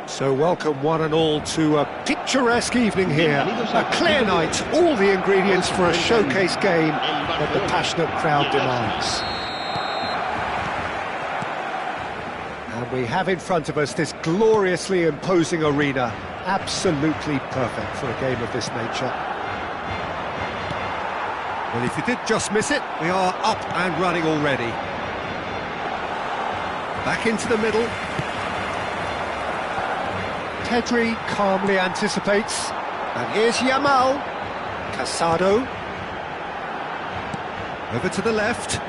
So welcome one and all to a picturesque evening here, a clear night, all the ingredients for a showcase game that the passionate crowd demands. And we have in front of us this gloriously imposing arena, absolutely perfect for a game of this nature. Well, if you did just miss it, we are up and running already. Back into the middle. Pedri calmly anticipates, and here's Yamal, Casado, over to the left.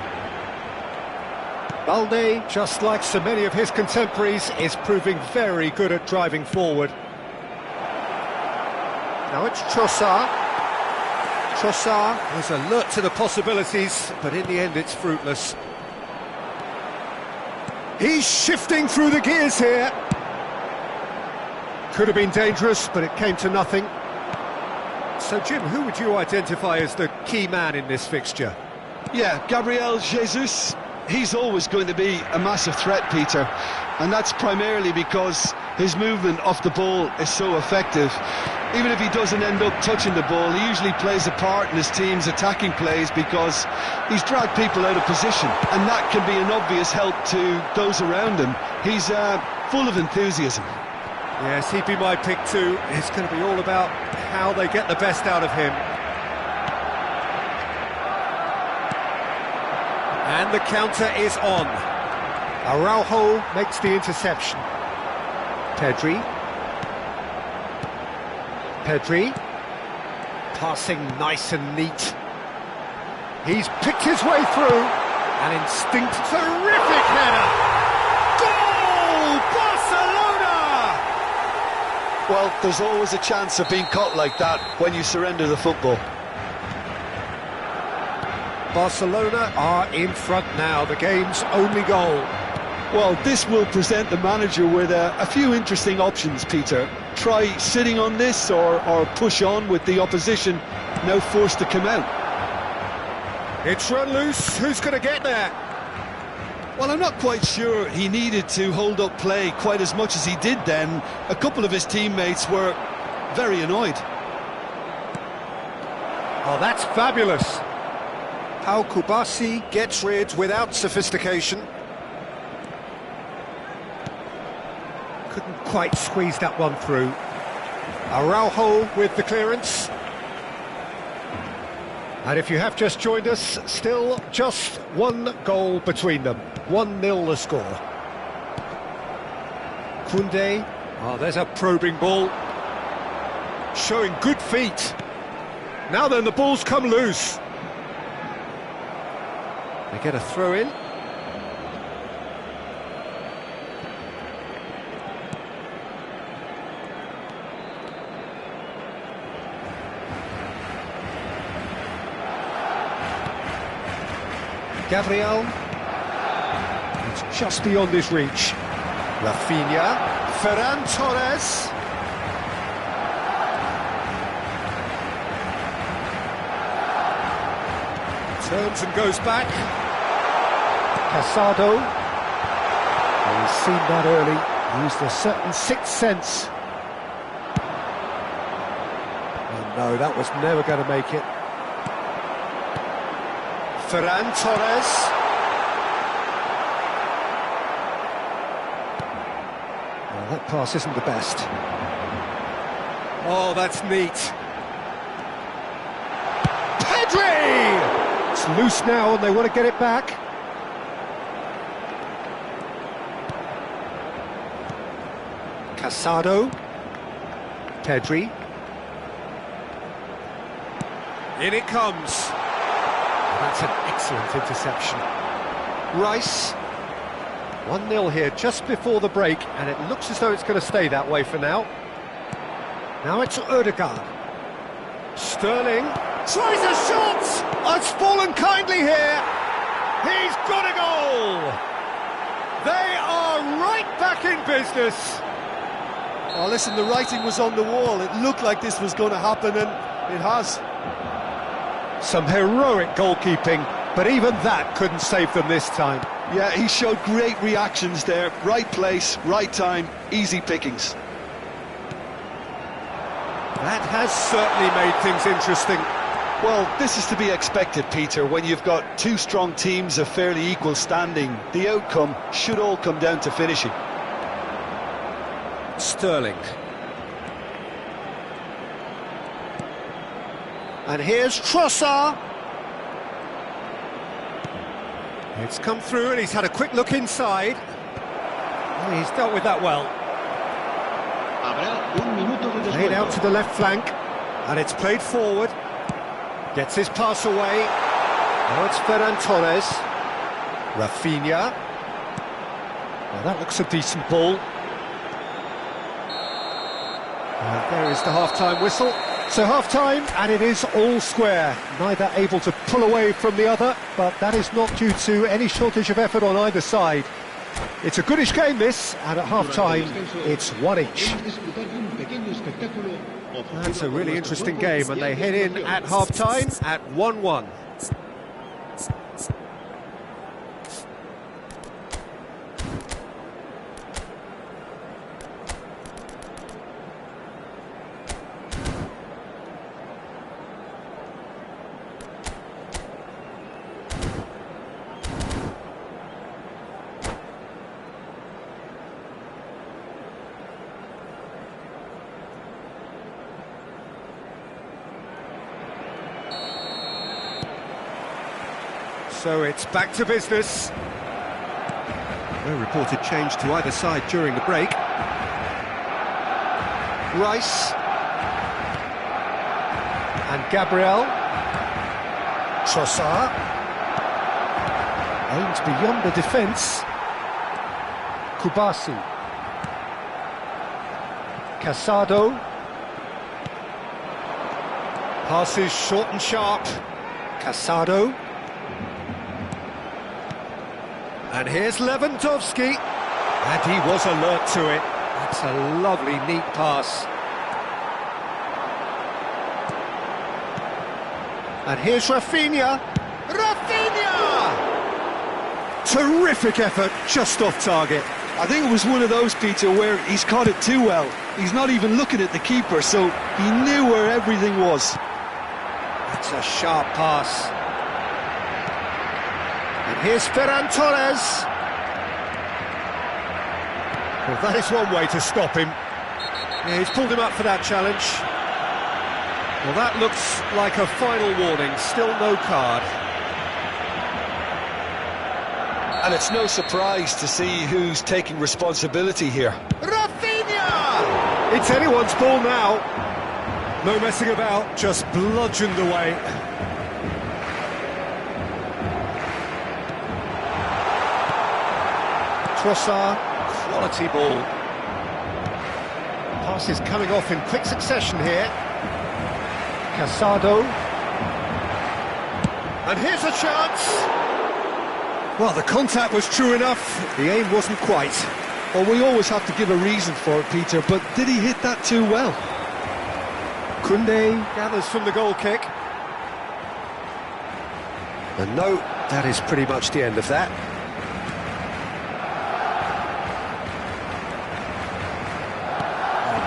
Balde, just like so many of his contemporaries, is proving very good at driving forward. Now it's Trossard. Trossard was alert to the possibilities, but in the end it's fruitless. He's shifting through the gears here. Could have been dangerous, but it came to nothing. So, Jim, who would you identify as the key man in this fixture? Yeah, Gabriel Jesus. He's always going to be a massive threat, Peter. And that's primarily because his movement off the ball is so effective. Even if he doesn't end up touching the ball, he usually plays a part in his team's attacking plays because he's dragged people out of position. And that can be an obvious help to those around him. He's full of enthusiasm. Yes, he'd be my pick too. It's going to be all about how they get the best out of him. And the counter is on. Araujo makes the interception. Pedri. Pedri. Passing nice and neat. He's picked his way through. An instinct. Terrific header! Well, there's always a chance of being caught like that when you surrender the football. Barcelona are in front now, the game's only goal. Well, this will present the manager with a few interesting options, Peter. Try sitting on this or push on with the opposition now forced to come out. It's run loose, who's going to get there? Well, I'm not quite sure he needed to hold up play quite as much as he did then. A couple of his teammates were very annoyed. Oh, that's fabulous. How Kubasi gets rid without sophistication. Couldn't quite squeeze that one through. Araujo with the clearance. And if you have just joined us, still just one goal between them. 1-0 the score. Koundé. Oh, there's a probing ball. Showing good feet. Now then, the ball's come loose. They get a throw in. Gabriel. It's just beyond his reach. Rafinha. Ferran Torres. Turns and goes back. Casado. Oh, he's seen that early. Used a certain sixth sense. Oh no, that was never going to make it. Ferran Torres. Well, that pass isn't the best. Oh, that's neat. Pedri! It's loose now and they want to get it back. Casado. Pedri. In it comes. That's an excellent interception. Rice. 1-0 here just before the break, and it looks as though it's going to stay that way for now. Now it's Odegaard. Sterling tries a shot! It's fallen kindly here. He's got a goal! They are right back in business. Oh, listen, the writing was on the wall. It looked like this was going to happen, and it has. Some heroic goalkeeping, but even that couldn't save them this time. Yeah, he showed great reactions there. Right place, right time, easy pickings. That has certainly made things interesting. Well, this is to be expected, Peter. When you've got two strong teams of fairly equal standing, the outcome should all come down to finishing. Sterling. And here's Trossard. It's come through and he's had a quick look inside. Oh, he's dealt with that well. Laid out to the left flank, and it's played forward. Gets his pass away. Now it's Ferran Torres. Rafinha. Well, that looks a decent ball. And there is the half-time whistle. So half-time, and it is all square. Neither able to pull away from the other, but that is not due to any shortage of effort on either side. It's a goodish game, this, and at half-time, it's one each. That's a really interesting game, and they head in at half-time at 1-1. So it's back to business. No reported change to either side during the break. Rice. And Gabriel. Trossard. Aimed beyond the defence. Kubasi. Casado. Passes short and sharp. Casado. And here's Lewandowski, and he was alert to it. That's a lovely, neat pass. And here's Rafinha. Rafinha! Terrific effort, just off target. I think it was one of those, Peter, where he's caught it too well. He's not even looking at the keeper, so he knew where everything was. That's a sharp pass. And here's Ferran Torres. Well, that is one way to stop him. Yeah, he's pulled him up for that challenge. Well, that looks like a final warning, still no card. And it's no surprise to see who's taking responsibility here. Rafinha! It's anyone's ball now. No messing about, just bludgeoned away. Trossard, quality ball. Passes coming off in quick succession here. Casado. And here's a chance! Well, the contact was true enough, the aim wasn't quite. Well, we always have to give a reason for it, Peter, but did he hit that too well? Koundé gathers from the goal kick. And no, that is pretty much the end of that.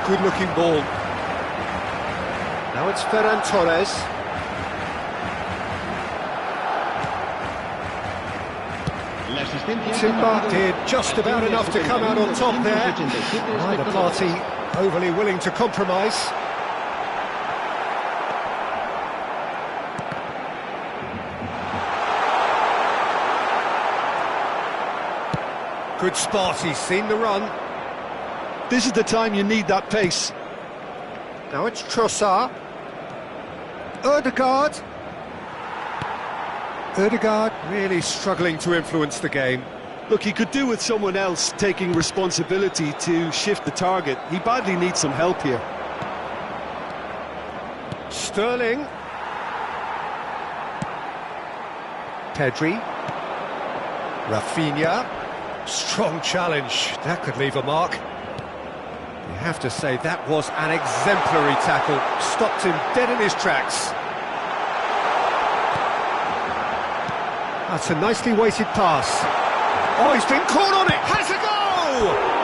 Good-looking ball. Now it's Ferran Torres. Timber did just about enough to come out on top there. Neither party overly willing to compromise. Good spot, he's seen the run. This is the time you need that pace. Now it's Trossard. Ødegaard. Ødegaard really struggling to influence the game. Look, he could do with someone else taking responsibility to shift the target. He badly needs some help here. Sterling. Pedri. Rafinha. Strong challenge. That could leave a mark. You have to say that was an exemplary tackle. Stopped him dead in his tracks. That's a nicely weighted pass. Oh, he's been caught on it! Has a go!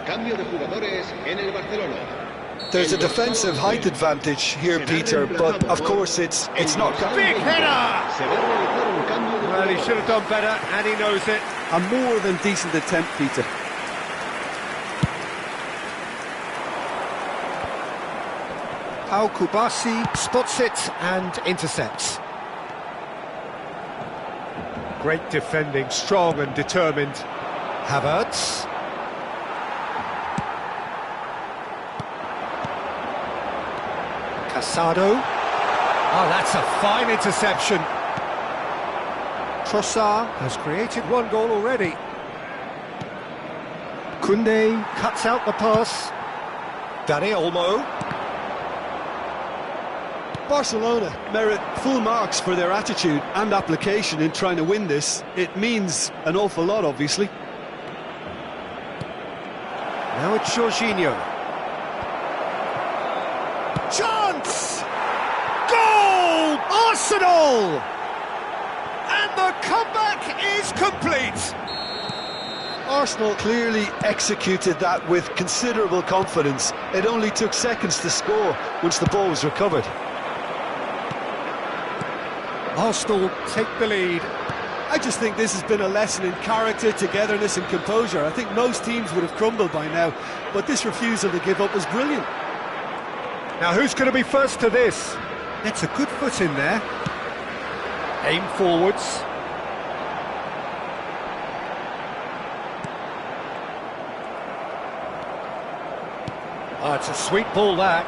Cambio de jugadores en el Barcelona. There's a defensive height advantage here, Peter, but of course it's not... Big header! Well, he should have done better, and he knows it. A more than decent attempt, Peter. Pau Kubasi spots it and intercepts. Great defending, strong and determined. Havertz. Casado. Oh, that's a fine interception. Trossard has created one goal already. Koundé cuts out the pass. Dani Olmo. Barcelona merit full marks for their attitude and application in trying to win this. It means an awful lot, obviously. Now it's Jorginho. Chance! Goal! Arsenal! And the comeback is complete. Arsenal clearly executed that with considerable confidence. It only took seconds to score once the ball was recovered. Arsenal take the lead. I just think this has been a lesson in character, togetherness and composure. I think most teams would have crumbled by now, but this refusal to give up was brilliant. Now who's going to be first to this? Gets a good foot in there. Aim forwards. Oh, it's a sweet ball, that.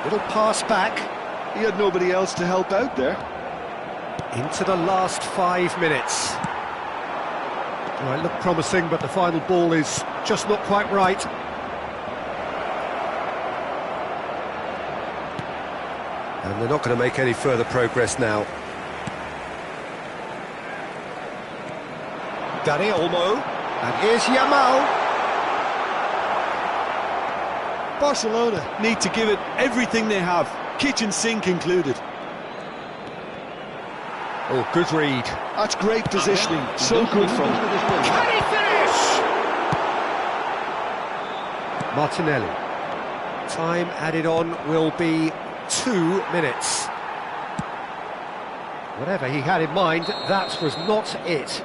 Little pass back. He had nobody else to help out there. Into the last 5 minutes. Well, it looked promising, but the final ball is just not quite right. And they're not going to make any further progress now. Dani Olmo. And here's Yamal. Barcelona need to give it everything they have, kitchen sink included. Oh, good read. That's great positioning, so good from him. Can he finish? Martinelli. Time added on will be 2 minutes. Whatever he had in mind, that was not it.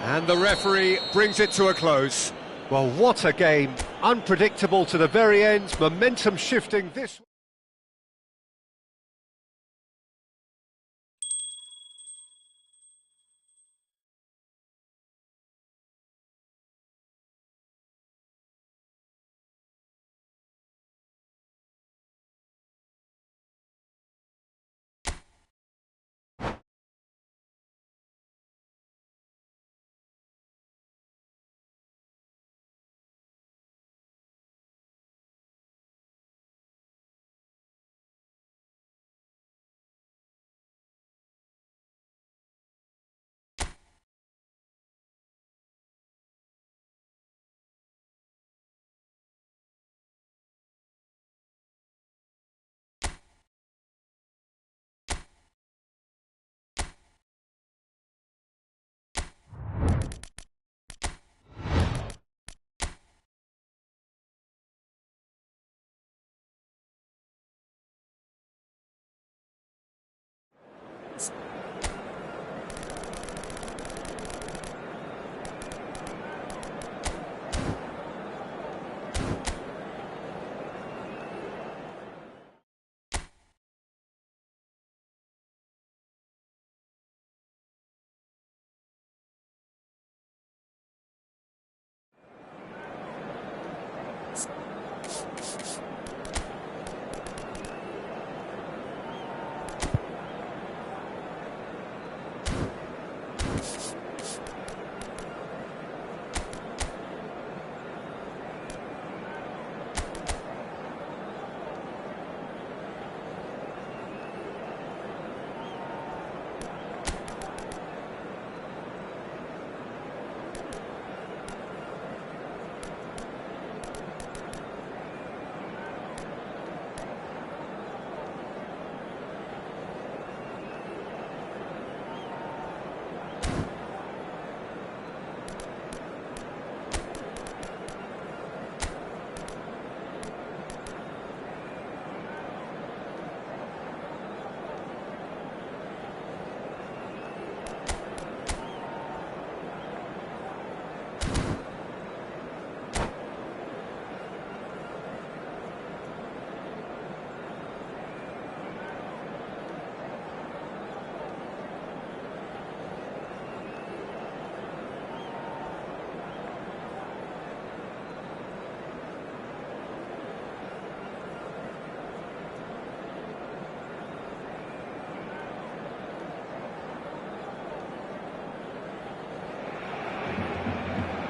And the referee brings it to a close. Well, what a game. Unpredictable to the very end, momentum shifting this way.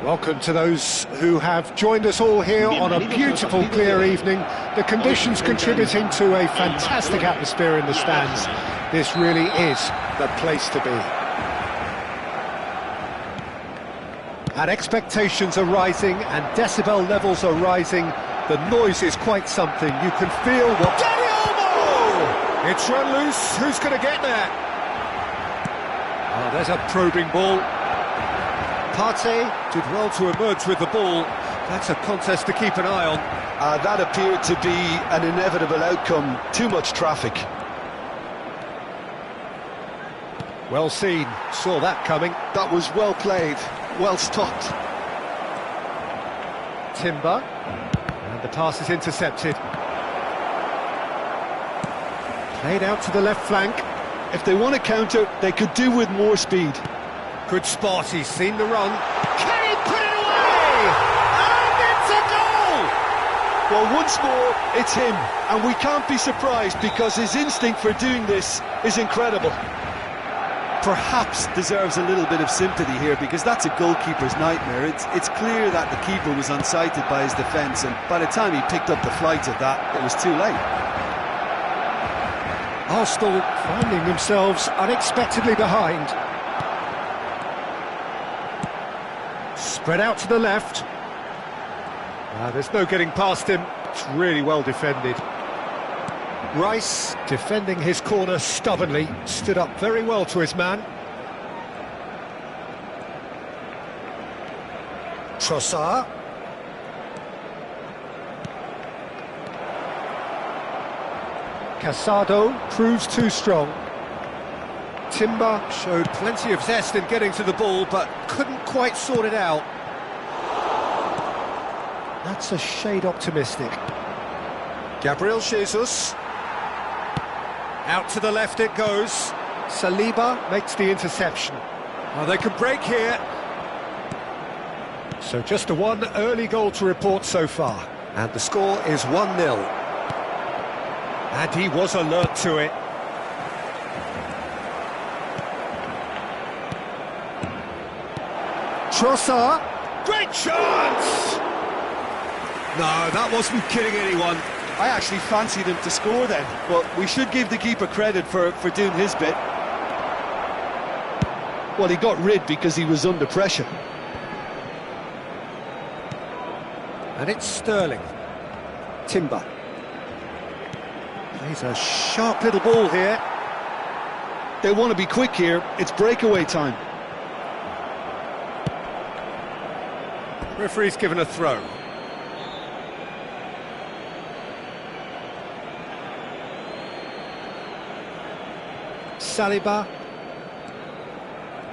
Welcome to those who have joined us all here on a beautiful, clear evening. The conditions contributing to a fantastic atmosphere in the stands. This really is the place to be. And expectations are rising and decibel levels are rising. The noise is quite something. You can feel what... Dani Olmo! It's run loose. Who's going to get there? Oh, there's a probing ball. Partey did well to emerge with the ball. That's a contest to keep an eye on. That appeared to be an inevitable outcome. Too much traffic. Well seen. Saw that coming. That was well played. Well stopped. Timber. And the pass is intercepted. Played out to the left flank. If they want to counter, they could do with more speed. Good spot, he's seen the run. Can he put it away? And it's a goal! Well, once more, it's him. And we can't be surprised because his instinct for doing this is incredible. Perhaps deserves a little bit of sympathy here because that's a goalkeeper's nightmare. It's clear that the keeper was unsighted by his defence, and by the time he picked up the flight of that, it was too late. Arsenal finding themselves unexpectedly behind. Spread out to the left. There's no getting past him. It's really well defended. Rice, defending his corner stubbornly, stood up very well to his man. Trossard. Casado proves too strong. Timber showed plenty of zest in getting to the ball, but couldn't quite sort it out. That's a shade optimistic. Gabriel Jesus. Out to the left it goes. Saliba makes the interception. Well, they can break here. So just a one early goal to report so far. And the score is 1-0. And he was alert to it. Trossard. Great chance! No, that wasn't kidding anyone. I actually fancied him to score then, but we should give the keeper credit for doing his bit. Well, he got rid because he was under pressure. And it's Sterling. Timber. Plays a sharp little ball here. They want to be quick here. It's breakaway time. Referee's given a throw. Saliba.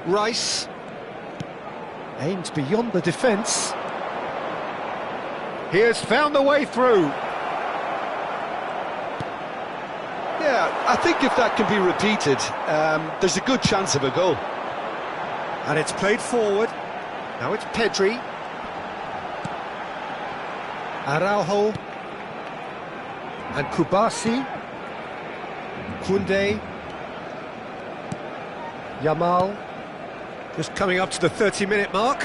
Rice. Aims beyond the defence. He has found the way through. Yeah, I think if that can be repeated, there's a good chance of a goal. And it's played forward. Now it's Pedri. Araujo. And Kubasi. Koundé. Yamal. Just coming up to the 30-minute mark.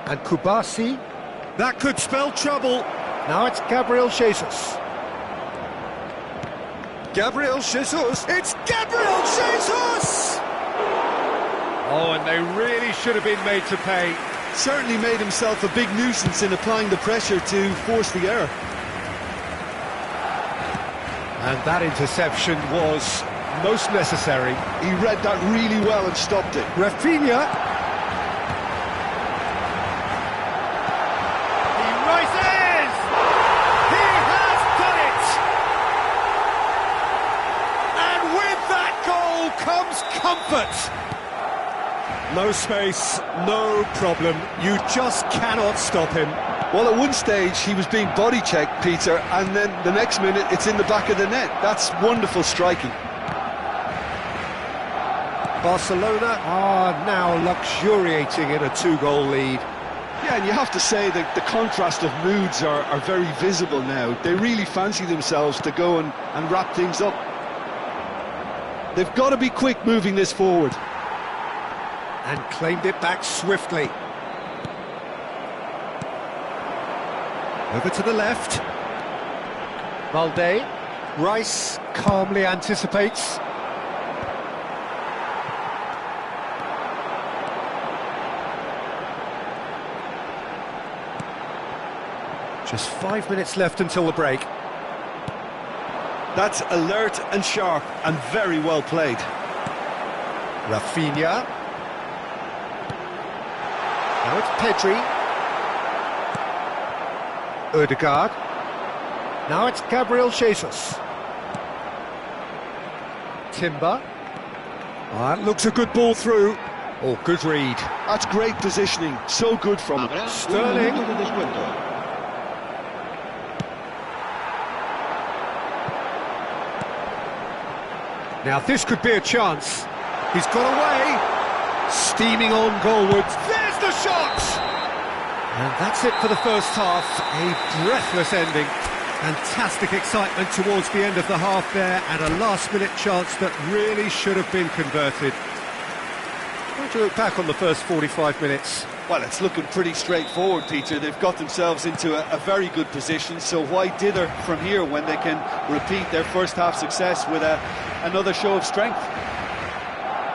And Kubasi. That could spell trouble. Now it's Gabriel Jesus. Gabriel Jesus. It's Gabriel Jesus! Oh, and they really should have been made to pay. Certainly made himself a big nuisance in applying the pressure to force the error. And that interception was most necessary. He read that really well and stopped it. Rafinha. He rises! He has done it! And with that goal comes comfort. No space, no problem. You just cannot stop him. Well, at one stage he was being body checked, Peter, and then the next minute it's in the back of the net. That's wonderful striking. Barcelona are now luxuriating in a two-goal lead. Yeah, and you have to say that the contrast of moods are very visible now. They really fancy themselves to go and wrap things up. They've got to be quick moving this forward. and claimed it back swiftly. Over to the left. Valde. Rice calmly anticipates. Just 5 minutes left until the break. That's alert and sharp and very well played. Rafinha. Now it's Pedri. Odegaard. Now it's Gabriel Jesus. Timber. That looks a good ball through. Oh, good read. That's great positioning, so good from him. Sterling. Now this could be a chance. He's got away. Steaming on goalwards. There's the shot! And that's it for the first half. A breathless ending. Fantastic excitement towards the end of the half there, and a last-minute chance that really should have been converted. How do you look back on the first 45 minutes? Well, it's looking pretty straightforward, Peter. They've got themselves into a very good position, so why dither from here when they can repeat their first half success with another show of strength?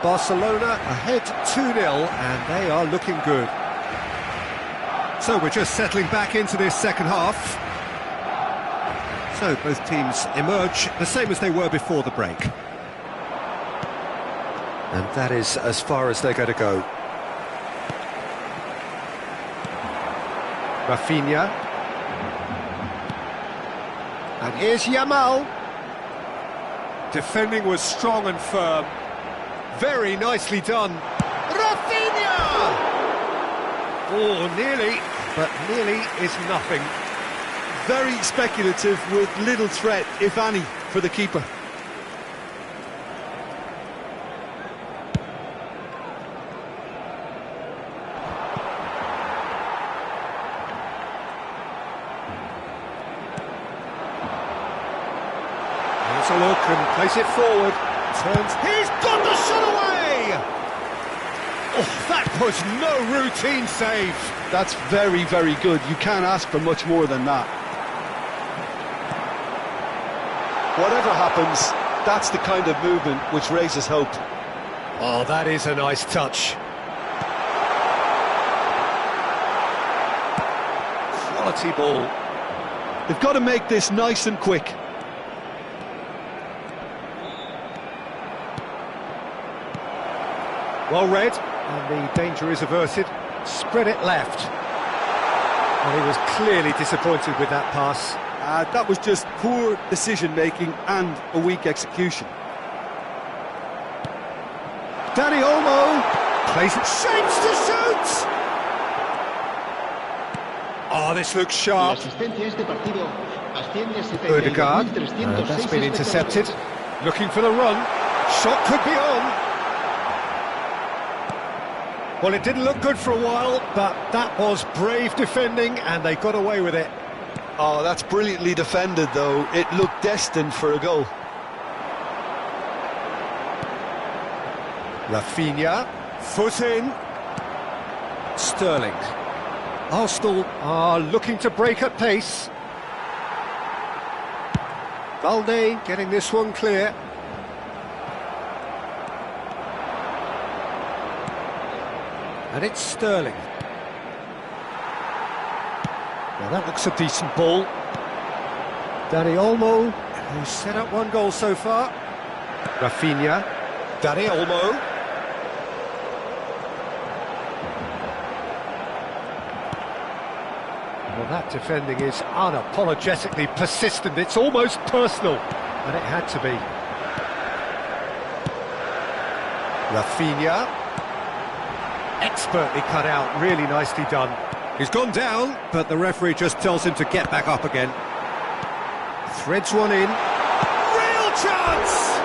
Barcelona ahead 2-0, and they are looking good. So we're just settling back into this second half. So both teams emerge the same as they were before the break. And that is as far as they're going to go. Rafinha. And here's Yamal. Defending was strong and firm. Very nicely done. Rafinha! Oh, nearly, but nearly is nothing. Very speculative with little threat, if any, for the keeper. Here's a look and place it forward. Turns. He's got the shot away! Oh, that was no routine save. That's very, very good. You can't ask for much more than that. Whatever happens, that's the kind of movement which raises hope. Oh, that is a nice touch. Quality ball. They've got to make this nice and quick. Well read, and the danger is averted. Spread it left. And he was clearly disappointed with that pass. That was just poor decision-making and a weak execution. Dani Olmo plays it, shapes to shoot! Oh, this looks sharp. Odegaard, that's been intercepted. Looking for the run. Shot could be on. Well, it didn't look good for a while, but that was brave defending, and they got away with it. Oh, that's brilliantly defended, though. It looked destined for a goal. Rafinha, foot in. Sterling. Arsenal are looking to break at pace. Valde getting this one clear. And it's Sterling. Now that looks a decent ball. Dani Olmo, who's set up one goal so far. Rafinha. Dani Olmo. Well, that defending is unapologetically persistent. It's almost personal, and it had to be. Rafinha. Expertly cut out, really nicely done. He's gone down, but the referee just tells him to get back up again. Threads one in. Real chance!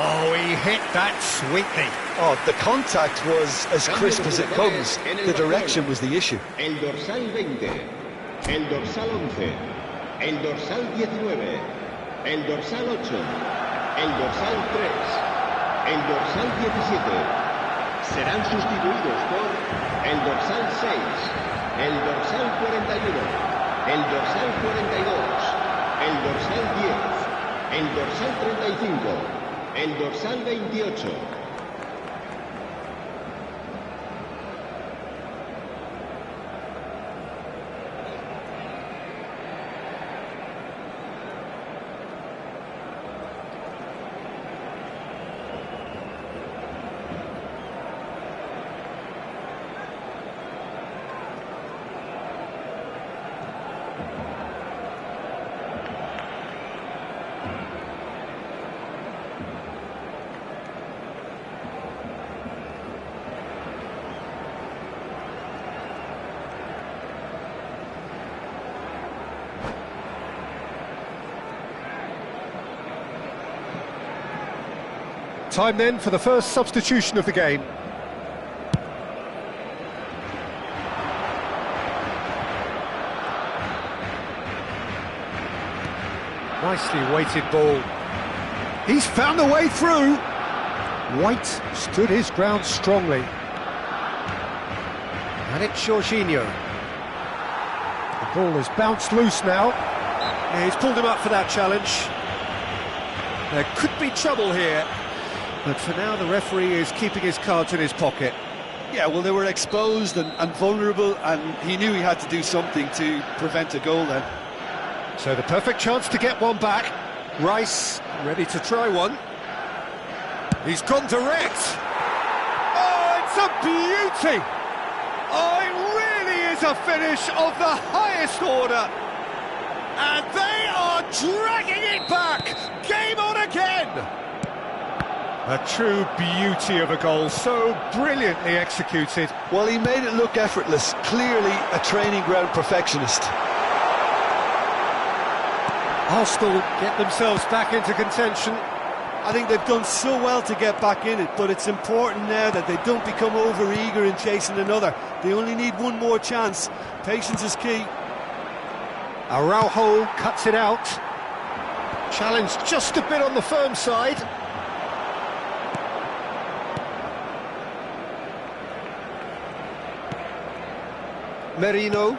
Oh, he hit that sweetly. Oh, the contact was as crisp as it comes. The direction was the issue. El dorsal 20, el dorsal 11, el dorsal 19, el dorsal 8, el dorsal 3, el dorsal 17. Serán sustituidos por el dorsal 6, el dorsal 41, el dorsal 42, el dorsal 10, el dorsal 35, el dorsal 28. Time then for the first substitution of the game. Nicely weighted ball. He's found a way through. White stood his ground strongly. And it's Jorginho. The ball has bounced loose now. Yeah, he's pulled him up for that challenge. There could be trouble here. But for now, the referee is keeping his cards in his pocket. Yeah, well, they were exposed and vulnerable, and he knew he had to do something to prevent a goal then. So the perfect chance to get one back. Rice ready to try one. He's gone direct. Oh, it's a beauty! Oh, it really is a finish of the highest order. And they are dragging it back. Game on again. A true beauty of a goal, so brilliantly executed. Well, he made it look effortless. Clearly a training ground perfectionist. Arsenal get themselves back into contention. I think they've done so well to get back in it, but it's important now that they don't become over-eager in chasing another. They only need one more chance. Patience is key. Araujo cuts it out. Challenge just a bit on the firm side. Merino.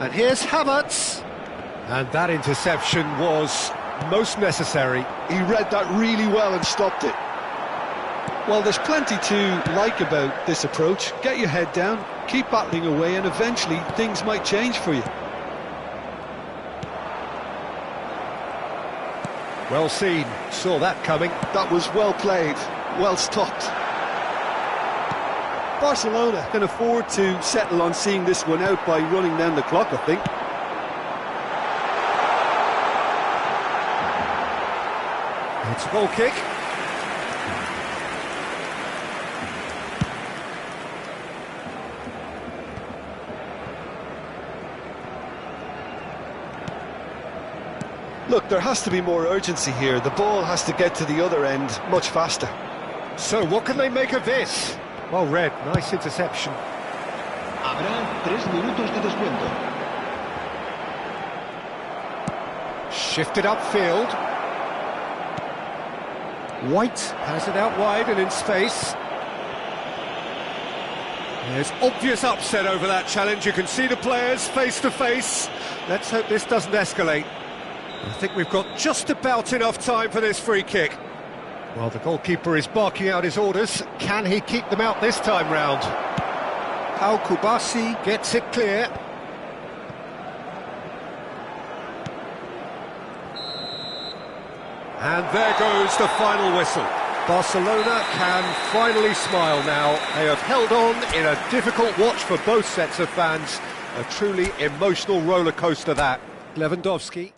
And here's Havertz. And that interception was most necessary. He read that really well and stopped it. Well, there's plenty to like about this approach. Get your head down, keep battling away, and eventually things might change for you. Well seen, saw that coming. That was well played, well stopped. Barcelona can afford to settle on seeing this one out by running down the clock, I think. It's a goal kick. Look, there has to be more urgency here. The ball has to get to the other end much faster. So what can they make of this? Well read, nice interception. Habrá 3 minutos de descuento. Shifted upfield. White has it out wide and in space. There's obvious upset over that challenge. You can see the players face to face. Let's hope this doesn't escalate. I think we've got just about enough time for this free kick. Well, the goalkeeper is barking out his orders. Can he keep them out this time round? Pau Kubasi gets it clear. And there goes the final whistle. Barcelona can finally smile now. They have held on in a difficult watch for both sets of fans. A truly emotional roller coaster that. Lewandowski.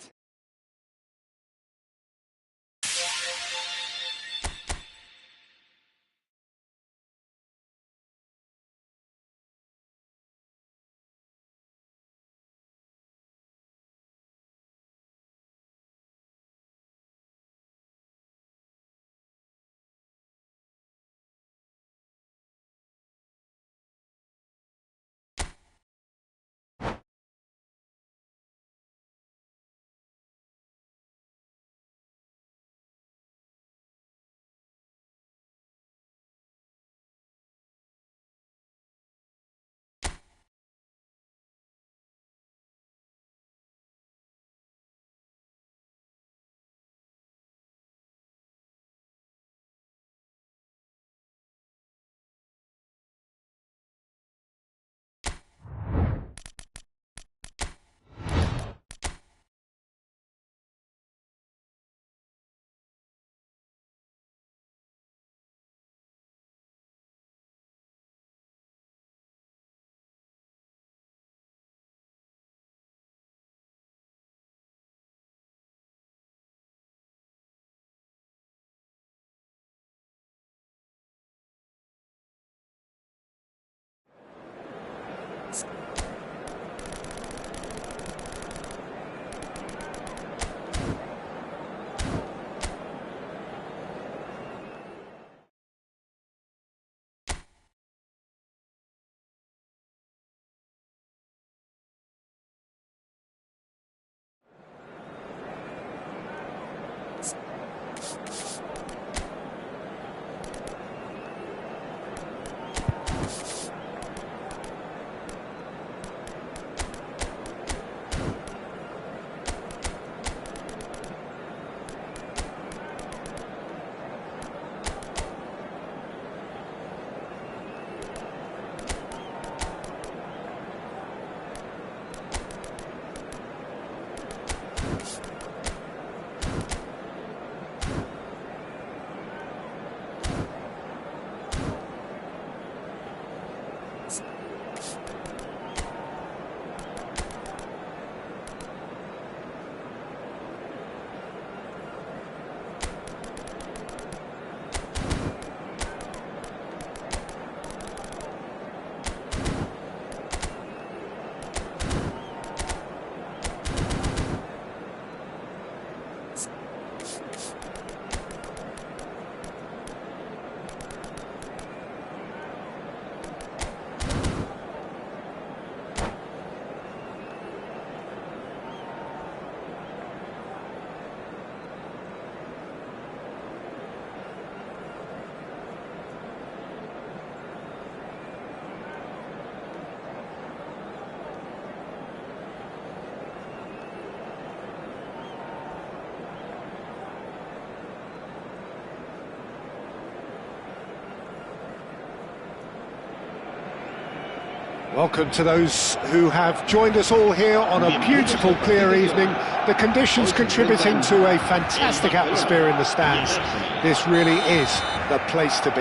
Welcome to those who have joined us all here on a beautiful, clear evening. The conditions contributing to a fantastic atmosphere in the stands. This really is the place to be.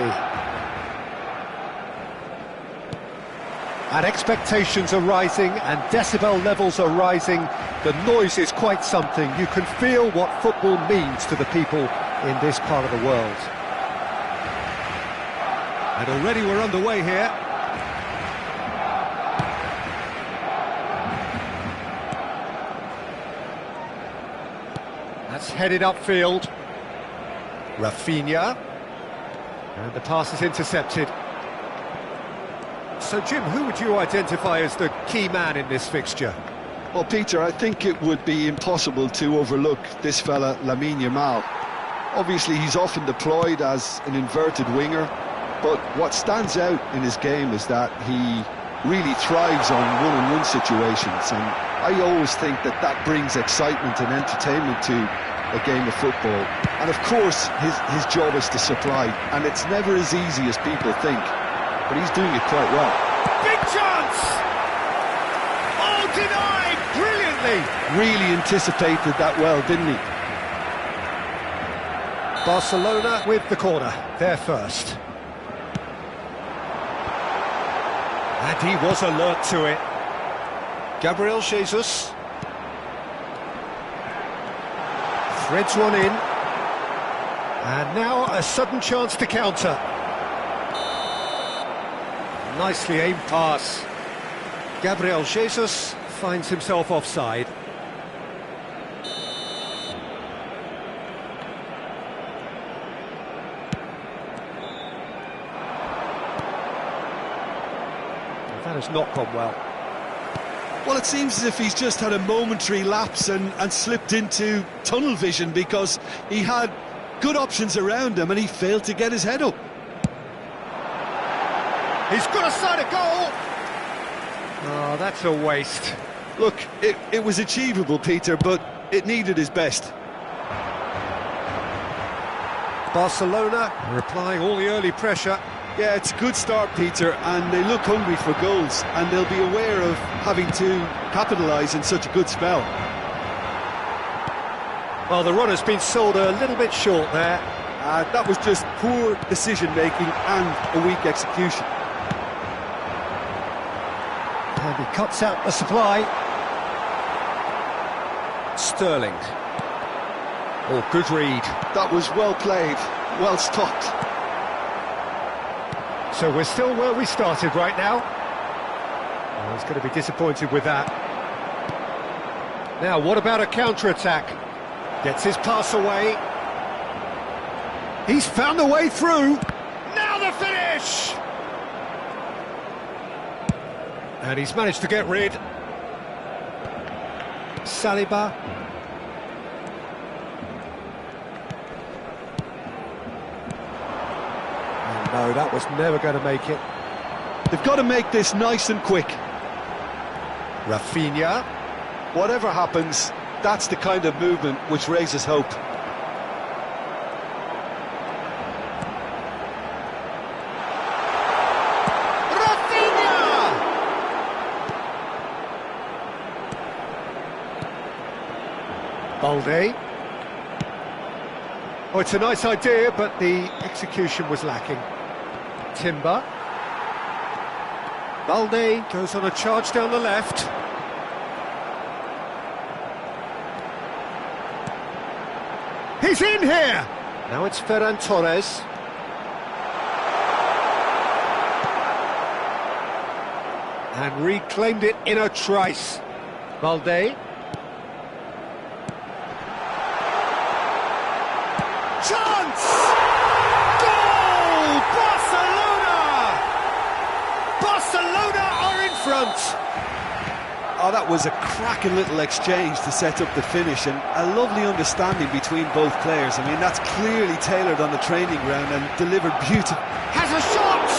And expectations are rising and decibel levels are rising. The noise is quite something. You can feel what football means to the people in this part of the world. And already we're underway here. That's headed upfield. Rafinha. And the pass is intercepted. So, Jim, who would you identify as the key man in this fixture? Well, Peter, I think it would be impossible to overlook this fella, Lamine Yamal. Obviously, he's often deployed as an inverted winger, but what stands out in his game is that he really thrives on one-on-one situations, and I always think that that brings excitement and entertainment to a game of football. And of course, his job is to supply, and it's never as easy as people think, but he's doing it quite well. Big chance! Oh, denied! Brilliantly! Really anticipated that well, didn't he? Barcelona with the corner, they're first. And he was alert to it. Gabriel Jesus. Threads one in. And now a sudden chance to counter. Nicely aimed pass. Gabriel Jesus finds himself offside. That has not gone well. Well, it seems as if he's just had a momentary lapse and slipped into tunnel vision, because he had good options around him and he failed to get his head up. He's got a side of goal! Oh, that's a waste. Look, it was achievable, Peter, but it needed his best. Barcelona are applying all the early pressure. Yeah, it's a good start, Peter, and they look hungry for goals, and they'll be aware of having to capitalise in such a good spell. Well, the runner's been sold a little bit short there. That was just poor decision-making and a weak execution. And he cuts out the supply. Sterling. Oh, good read. That was well played, well stopped. So we're still where we started right now. Oh, he's going to be disappointed with that. Now, what about a counter-attack? Gets his pass away. He's found a way through. Now the finish! And he's managed to get rid. Saliba. Oh, no, that was never going to make it. They've got to make this nice and quick. Rafinha. Whatever happens, that's the kind of movement which raises hope. Rafinha! Balde. Oh, it's a nice idea, but the execution was lacking. Timber. Balde goes on a charge down the left. He's in here! Now it's Ferran Torres. And reclaimed it in a trice. Balde. Chance! Goal! Barcelona! Barcelona are in front! Oh, that was a cracking little exchange to set up the finish, and a lovely understanding between both players. I mean, that's clearly tailored on the training ground and delivered beautifully. Has a shot!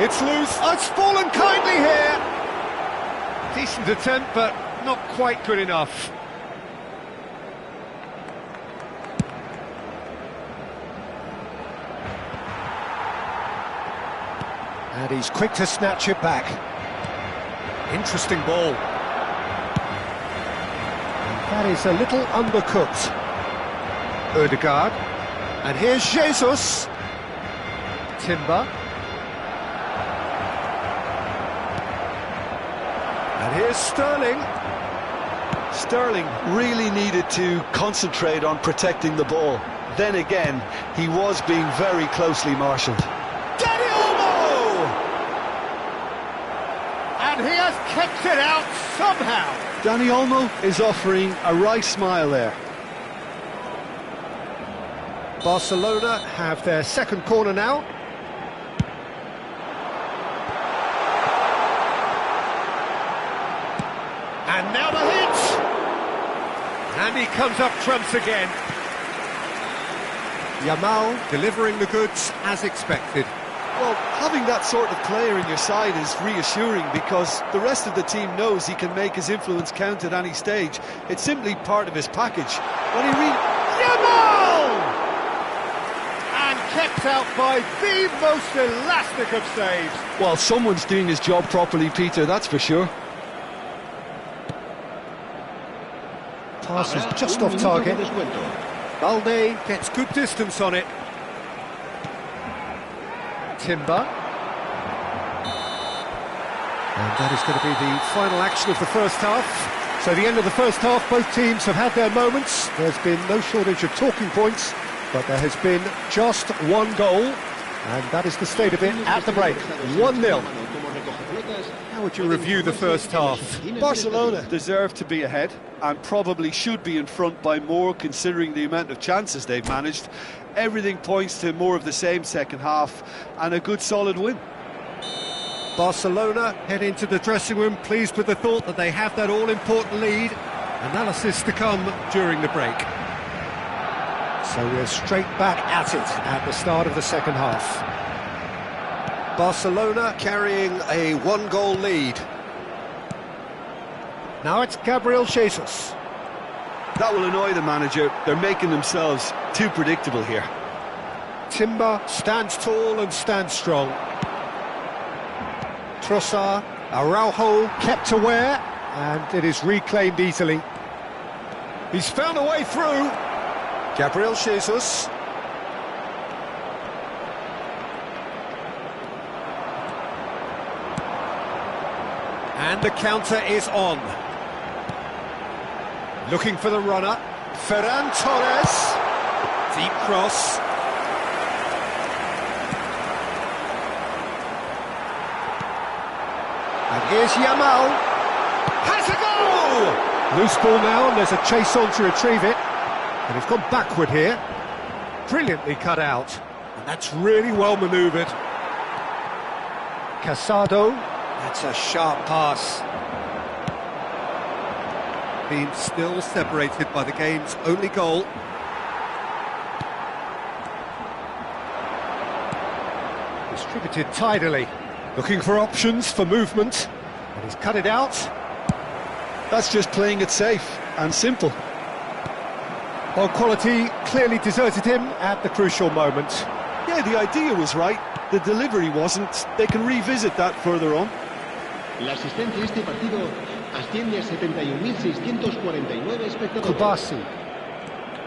It's loose. Oh, it's fallen kindly here. Decent attempt, but not quite good enough. And he's quick to snatch it back. Interesting ball. That is a little undercooked. Ødegaard. And here's Jesus. Timber. And here's Sterling. Sterling really needed to concentrate on protecting the ball. Then again, he was being very closely marshalled. And he has kept it out somehow. Dani Olmo is offering a wry smile there. Barcelona have their second corner now. And now the hit! And he comes up trumps again. Yamal delivering the goods as expected. Well, having that sort of player in your side is reassuring because the rest of the team knows he can make his influence count at any stage. It's simply part of his package. When he Yamal! And kept out by the most elastic of saves. Well, someone's doing his job properly, Peter, that's for sure. Pass is just off target. Balde gets good distance on it. Timber. And that is going to be the final action of the first half. So the end of the first half, both teams have had their moments. There's been no shortage of talking points, but there has been just one goal, and that is the state of it at the break. 1-0. How would you review the first half? Barcelona deserve to be ahead and probably should be in front by more considering the amount of chances they've managed. Everything points to more of the same second half and a good solid win. Barcelona head into the dressing room pleased with the thought that they have that all-important lead. Analysis to come during the break. So we're straight back at it at the start of the second half. Barcelona carrying a one-goal lead. Now it's Gabriel Jesus. That will annoy the manager. They're making themselves too predictable here. Timber stands tall and stands strong. Trossard, Araujo kept aware, and it is reclaimed easily. He's found a way through. Gabriel Jesus. And the counter is on. Looking for the runner. Ferran Torres. Deep cross. And here's Yamal. Has a goal! Loose ball now, and there's a chase on to retrieve it. And he's gone backward here. Brilliantly cut out. And that's really well manoeuvred. Casado. That's a sharp pass. Being still separated by the game's only goal. Distributed tidily. Looking for options for movement, and he's cut it out. That's just playing it safe and simple. Well, quality clearly deserted him at the crucial moment. Yeah, the idea was right, the delivery wasn't. They can revisit that further on. La asistencia a este partido asciende a 71.649 espectadores. Kubasi.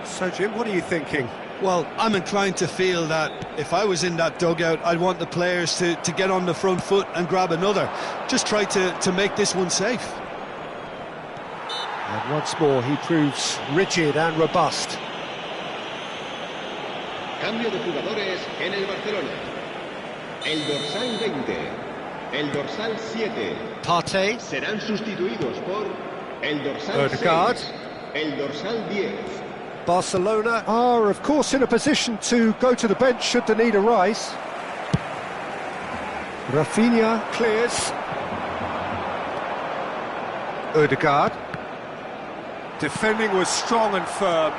So, Jim, what are you thinking? Well, I'm inclined to feel that if I was in that dugout, I'd want the players to get on the front foot and grab another. Just try to make this one safe. And once more, he proves rigid and robust. Cambio de jugadores en el Barcelona. El dorsal 20, el dorsal 7 Partey. serán sustituidos por el dorsal Odegaard. 6, el dorsal 10. Barcelona are, of course, in a position to go to the bench should the need arise. Rafinha clears. Odegaard. Defending was strong and firm.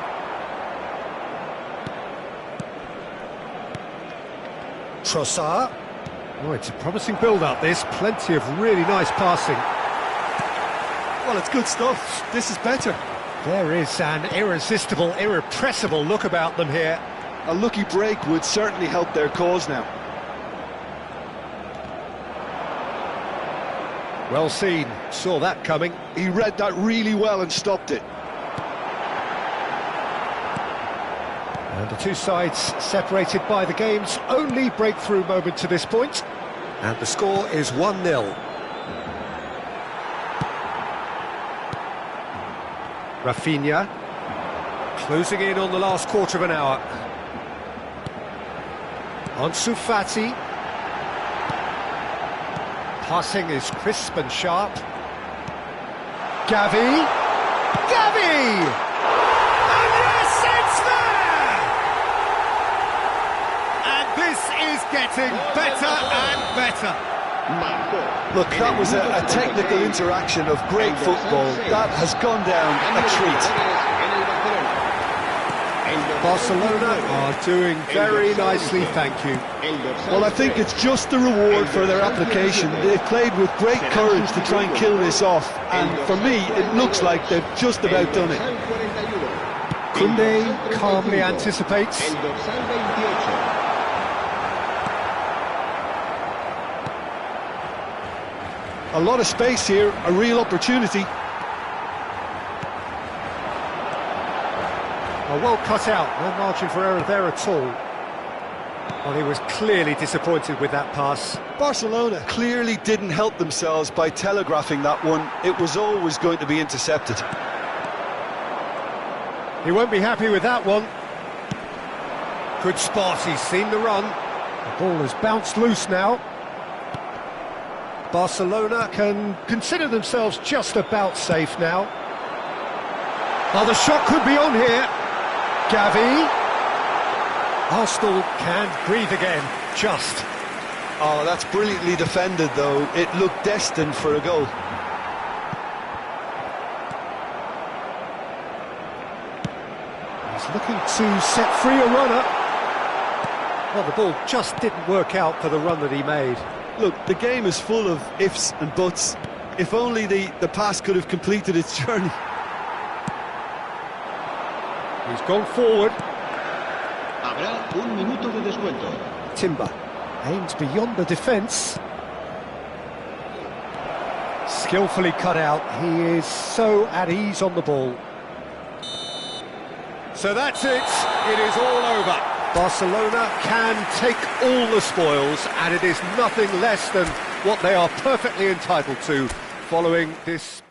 Trossard. Oh, it's a promising build-up, this. Plenty of really nice passing. Well, it's good stuff. This is better. There is an irresistible, irrepressible look about them here. A lucky break would certainly help their cause now. Well seen, saw that coming. He read that really well and stopped it. And the two sides separated by the game's only breakthrough moment to this point. And the score is 1-0. Rafinha, closing in on the last quarter of an hour. Ansu Fati. Passing is crisp and sharp. Gavi. Gavi! And yes, it's there! And this is getting better and better. Look, that was a technical interaction of great football. That has gone down a treat. Barcelona are doing very nicely, thank you. Well, I think it's just the reward for their application. They've played with great courage to try and kill this off, and for me, it looks like they've just about done it. Koundé calmly anticipates. A lot of space here, a real opportunity. Well cut out, no margin for error there at all. Well, he was clearly disappointed with that pass. Barcelona clearly didn't help themselves by telegraphing that one. It was always going to be intercepted. He won't be happy with that one. Good spot, he's seen the run. The ball has bounced loose now. Barcelona can consider themselves just about safe now. Oh, the shot could be on here. Gavi. Arsenal can breathe again, just. Oh, that's brilliantly defended, though. It looked destined for a goal. He's looking to set free a runner. Well, the ball just didn't work out for the run that he made. Look, the game is full of ifs and buts. If only the pass could have completed its journey. He's gone forward. Habrá un minuto de descuento. Timber aims beyond the defence. Skillfully cut out. He is so at ease on the ball. So that's it. It is all over. Barcelona can take all the spoils, and it is nothing less than what they are perfectly entitled to following this